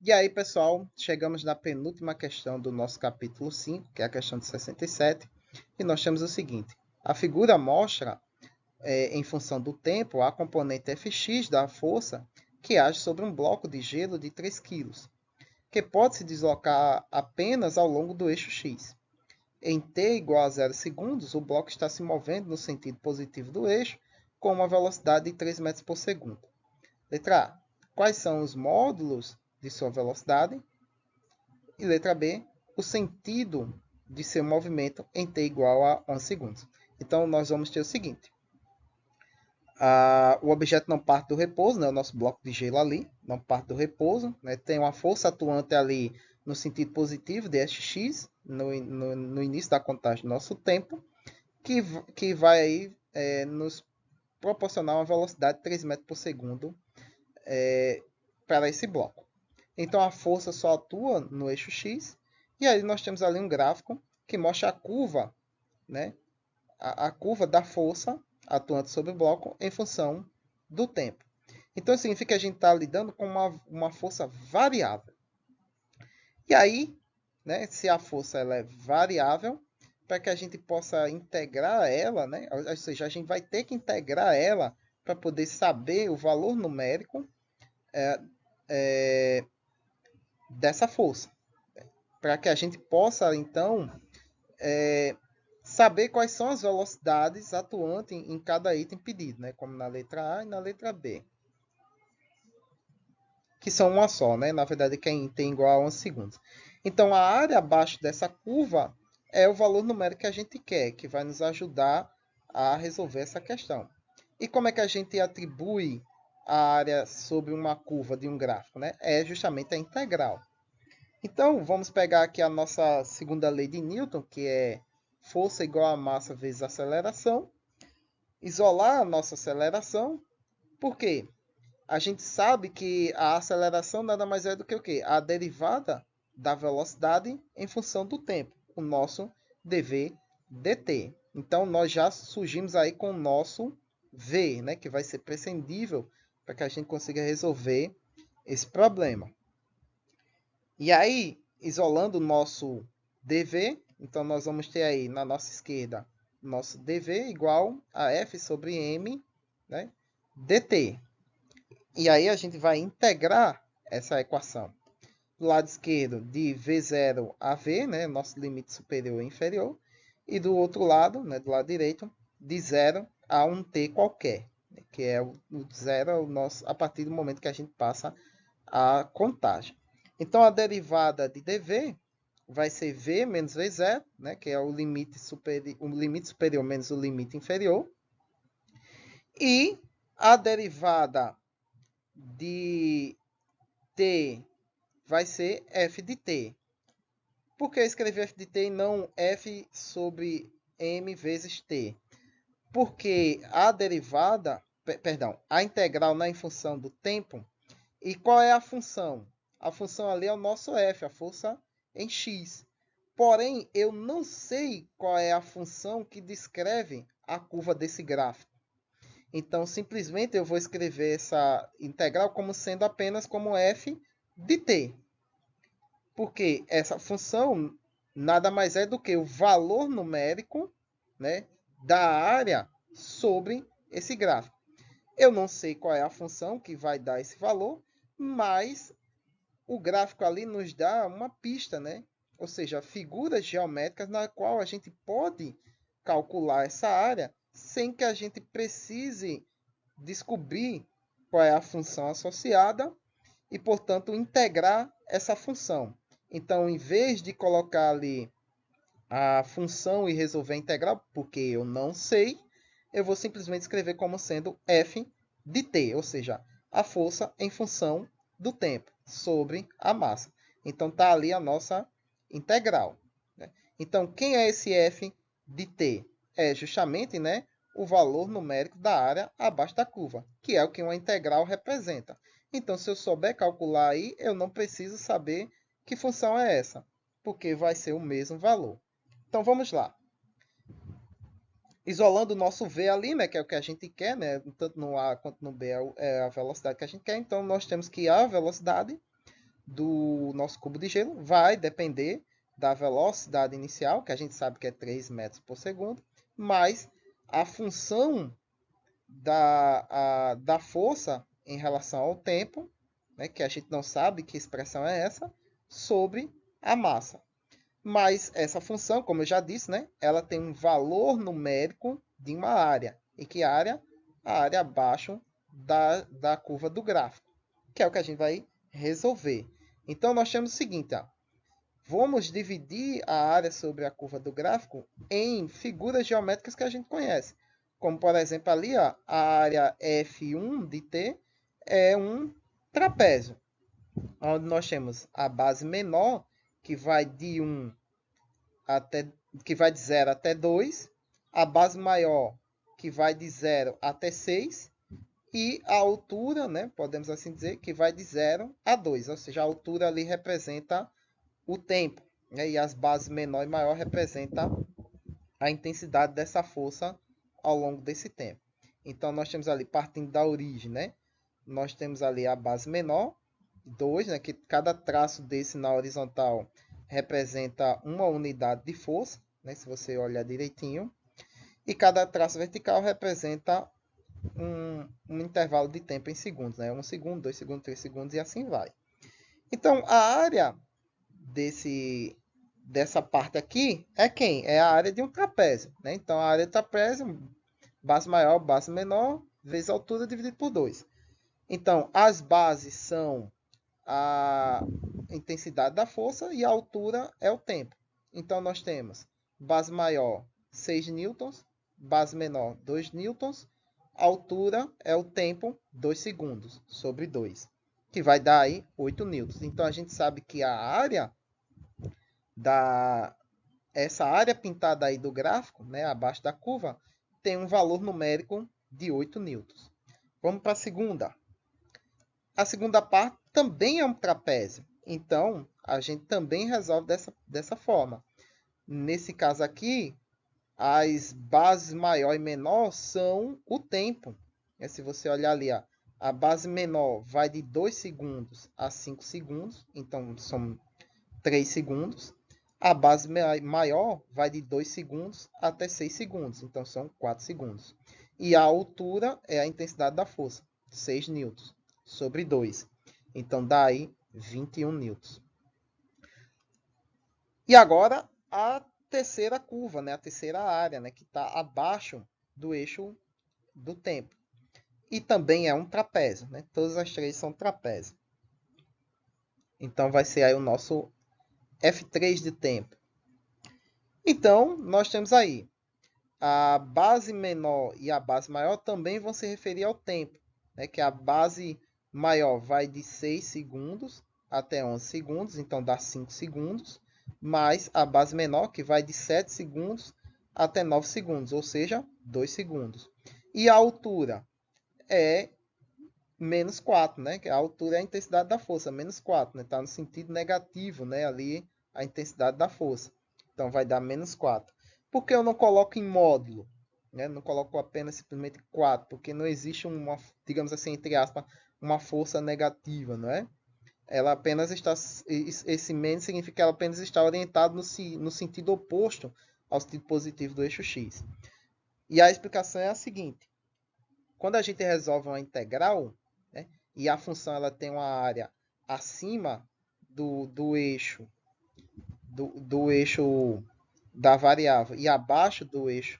E aí, pessoal, chegamos na penúltima questão do nosso capítulo 5, que é a questão de 67, e nós temos o seguinte. A figura mostra, em função do tempo, a componente Fx da força que age sobre um bloco de gelo de 3 kg, que pode se deslocar apenas ao longo do eixo x. Em t igual a 0 segundos, o bloco está se movendo no sentido positivo do eixo com uma velocidade de 3 metros por segundo. Letra A. Quais são os módulos de sua velocidade? E letra B. O sentido de seu movimento em t igual a 11 segundos. Então, nós vamos ter o seguinte. O objeto não parte do repouso, né? O nosso bloco de gelo ali não parte do repouso, né? Tem uma força atuante ali no sentido positivo de Sx no início da contagem do nosso tempo, que vai aí, nos proporcionar uma velocidade de 3 metros por segundo para esse bloco. Então a força só atua no eixo x, e aí nós temos ali um gráfico que mostra a curva, né? A curva da força atuante sobre o bloco em função do tempo. Então significa que a gente está lidando com uma força variável. E aí, né, se a força ela é variável, para que a gente possa integrar ela, né, ou seja, a gente vai ter que integrar ela para poder saber o valor numérico dessa força. Para que a gente possa, então, saber quais são as velocidades atuantes em cada item pedido, né, como na letra A e na letra B. Que são uma só, né? Na verdade, quem tem igual a 11 segundos. Então, a área abaixo dessa curva é o valor numérico que a gente quer, que vai nos ajudar a resolver essa questão. E como é que a gente atribui a área sobre uma curva de um gráfico, né? É justamente a integral. Então, vamos pegar aqui a nossa segunda lei de Newton, que é força igual a massa vezes aceleração. Isolar a nossa aceleração. Por quê? A gente sabe que a aceleração nada mais é do que o quê? A derivada da velocidade em função do tempo, o nosso dv dt. Então, nós já surgimos aí com o nosso v, né, que vai ser prescindível para que a gente consiga resolver esse problema. E aí, isolando o nosso dv, então nós vamos ter aí na nossa esquerda nosso dv igual a f sobre m, né, dt. E aí a gente vai integrar essa equação. Do lado esquerdo, de V0 a V, né, nosso limite superior e inferior. E do outro lado, né, do lado direito, de 0 a um t qualquer, que é o zero a partir do momento que a gente passa a contagem. Então, a derivada de dv vai ser v menos v0, né, que é o limite superior menos o limite inferior. E a derivada de t vai ser f de t. Por que eu escrevi f de t e não f sobre m vezes t? Porque a derivada, perdão, a integral não é em função do tempo. E qual é a função? A função ali é o nosso f, a força em x. Porém, eu não sei qual é a função que descreve a curva desse gráfico. Então, simplesmente eu vou escrever essa integral como sendo apenas como f de t. Porque essa função nada mais é do que o valor numérico, né, da área sobre esse gráfico. Eu não sei qual é a função que vai dar esse valor, mas o gráfico ali nos dá uma pista, né? Ou seja, figuras geométricas na qual a gente pode calcular essa área sem que a gente precise descobrir qual é a função associada e, portanto, integrar essa função. Então, em vez de colocar ali a função e resolver a integral, porque eu não sei, eu vou simplesmente escrever como sendo f de t, ou seja, a força em função do tempo sobre a massa. Então, está ali a nossa integral. Né? Então, quem é esse f de t? É justamente, né, o valor numérico da área abaixo da curva, que é o que uma integral representa. Então, se eu souber calcular aí, eu não preciso saber que função é essa, porque vai ser o mesmo valor. Então, vamos lá. Isolando o nosso V ali, né, que é o que a gente quer, né, tanto no A quanto no B é a velocidade que a gente quer. Então, nós temos que a velocidade do nosso cubo de gelo vai depender da velocidade inicial, que a gente sabe que é 3 metros por segundo, mais a função da força em relação ao tempo, né, que a gente não sabe que expressão é essa, sobre a massa. Mas essa função, como eu já disse, né, ela tem um valor numérico de uma área. E que área? A área abaixo da curva do gráfico, que é o que a gente vai resolver. Então, nós temos o seguinte, ó, vamos dividir a área sobre a curva do gráfico em figuras geométricas que a gente conhece. Como, por exemplo, ali, ó, a área F1 de T é um trapézio, onde nós temos a base menor, que vai de 1 até, que vai de 0 até 2, a base maior, que vai de 0 até 6, e a altura, né, podemos assim dizer, que vai de 0 a 2, ou seja, a altura ali representa o tempo, né, e as bases menor e maior representam a intensidade dessa força ao longo desse tempo. Então, nós temos ali, partindo da origem, né, nós temos ali a base menor, 2, né, que cada traço desse na horizontal representa uma unidade de força, né, se você olhar direitinho, e cada traço vertical representa um intervalo de tempo em segundos, né, 1 segundo, 2 segundos, 3 segundos e assim vai. Então, a área dessa parte aqui é quem? É a área de um trapézio, né? Então, a área de trapézio, base maior, base menor, vezes a altura dividido por 2. Então, as bases são a intensidade da força e a altura é o tempo. Então, nós temos base maior 6 newtons, base menor 2 newtons, altura é o tempo 2 segundos sobre 2, que vai dar aí 8 newtons. Então, a gente sabe que a área essa área pintada aí do gráfico, né, abaixo da curva, tem um valor numérico de 8 newtons. Vamos para a segunda. A segunda parte também é um trapézio. Então, a gente também resolve dessa forma. Nesse caso aqui, as bases maior e menor são o tempo. Se você olhar ali, ó, a base menor vai de 2 segundos a 5 segundos. Então, são 3 segundos. A base maior vai de 2 segundos até 6 segundos. Então, são 4 segundos. E a altura é a intensidade da força, 6 newtons sobre 2. Então, dá aí 21 newtons. E agora, a terceira curva, né? A terceira área, né? Que está abaixo do eixo do tempo. E também é um trapézio, né? Todas as três são trapézio. Então, vai ser aí o nosso F3 de tempo. Então, nós temos aí a base menor e a base maior também vão se referir ao tempo, né? Que a base maior vai de 6 segundos até 11 segundos, então dá 5 segundos, mais a base menor, que vai de 7 segundos até 9 segundos, ou seja, 2 segundos. E a altura é menos 4, né? Que a altura é a intensidade da força, menos 4, né? Está no sentido negativo, né? Ali a intensidade da força. Então vai dar menos 4. Por que eu não coloco em módulo? Né? Não coloco apenas simplesmente 4, porque não existe uma, digamos assim, entre aspas, uma força negativa, não é? Ela apenas está, esse menos significa que ela apenas está orientada no sentido oposto ao sentido positivo do eixo x. E a explicação é a seguinte: quando a gente resolve uma integral, né, e a função ela tem uma área acima do eixo do eixo da variável e abaixo do eixo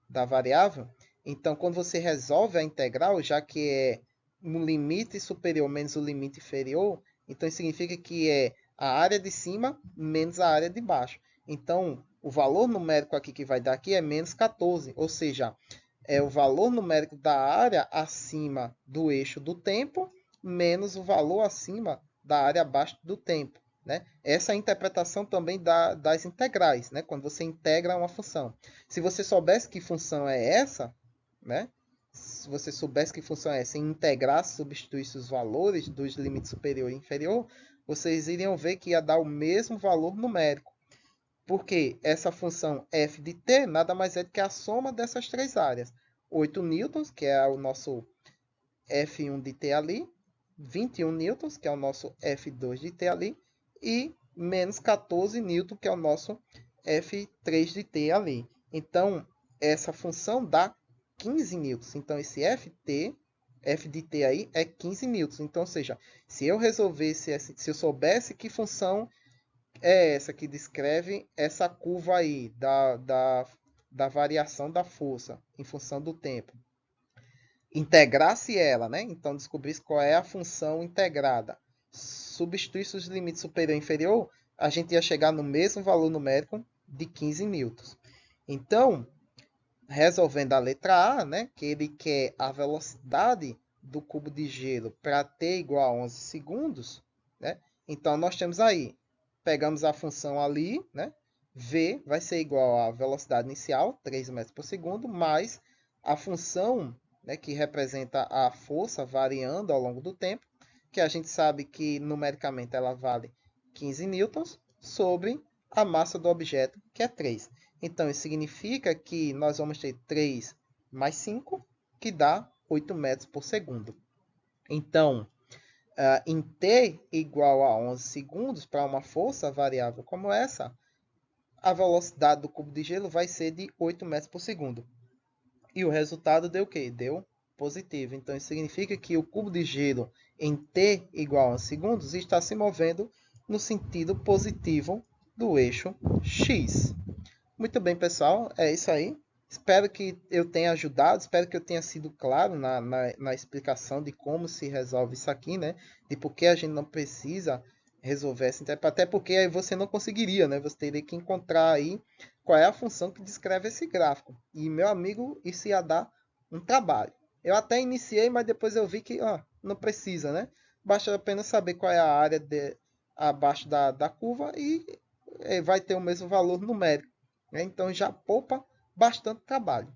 da variável, então quando você resolve a integral, já que é um limite superior menos o limite inferior, então isso significa que é a área de cima menos a área de baixo. Então, o valor numérico aqui que vai dar aqui é menos 14, ou seja, é o valor numérico da área acima do eixo do tempo menos o valor acima da área abaixo do tempo. Né? Essa é a interpretação também das integrais, né? Quando você integra uma função. Se você soubesse que função é essa, né? Se você soubesse que função é essa, em integrar, substituísse os valores dos limites superior e inferior, vocês iriam ver que ia dar o mesmo valor numérico. Porque essa função f de t nada mais é do que a soma dessas três áreas. 8 newtons, que é o nosso F1 de t ali, 21 newtons, que é o nosso F2 de T ali, e menos 14 newtons, que é o nosso F3 de T ali. Então, essa função dá 15 newtons. Então, esse F de T aí é 15 newtons. Então, ou seja, se eu resolvesse, se eu soubesse que função é essa que descreve essa curva aí da variação da força em função do tempo, integrasse ela, né? Então, descobrisse qual é a função integrada, substituísse os limites superior e inferior, a gente ia chegar no mesmo valor numérico de 15 newtons. Então, resolvendo a letra A, né, que ele quer a velocidade do cubo de gelo para t igual a 11 segundos, né? Então, nós temos aí, pegamos a função ali, né? V vai ser igual à velocidade inicial, 3 metros por segundo, mais a função, né, que representa a força variando ao longo do tempo, que a gente sabe que numericamente ela vale 15 newtons, sobre a massa do objeto, que é 3. Então, isso significa que nós vamos ter 3 mais 5, que dá 8 metros por segundo. Então, em t igual a 11 segundos, para uma força variável como essa, a velocidade do cubo de gelo vai ser de 8 metros por segundo. E o resultado deu o quê? Deu positivo. Então, isso significa que o cubo de gelo em t igual a 11 segundos está se movendo no sentido positivo do eixo x. Muito bem, pessoal. É isso aí. Espero que eu tenha ajudado, espero que eu tenha sido claro na explicação de como se resolve isso aqui, né? De por que a gente não precisa resolver essa interpretação. Até porque aí você não conseguiria, né? Você teria que encontrar aí qual é a função que descreve esse gráfico. E, meu amigo, isso ia dar um trabalho. Eu até iniciei, mas depois eu vi que não precisa, né? Basta apenas saber qual é a área abaixo da curva e vai ter o mesmo valor numérico, né? Então já poupa bastante trabalho.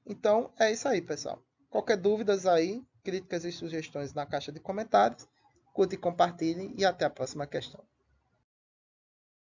Então é isso aí, pessoal. Qualquer dúvidas aí, críticas e sugestões na caixa de comentários. Curte e compartilhe e até a próxima questão.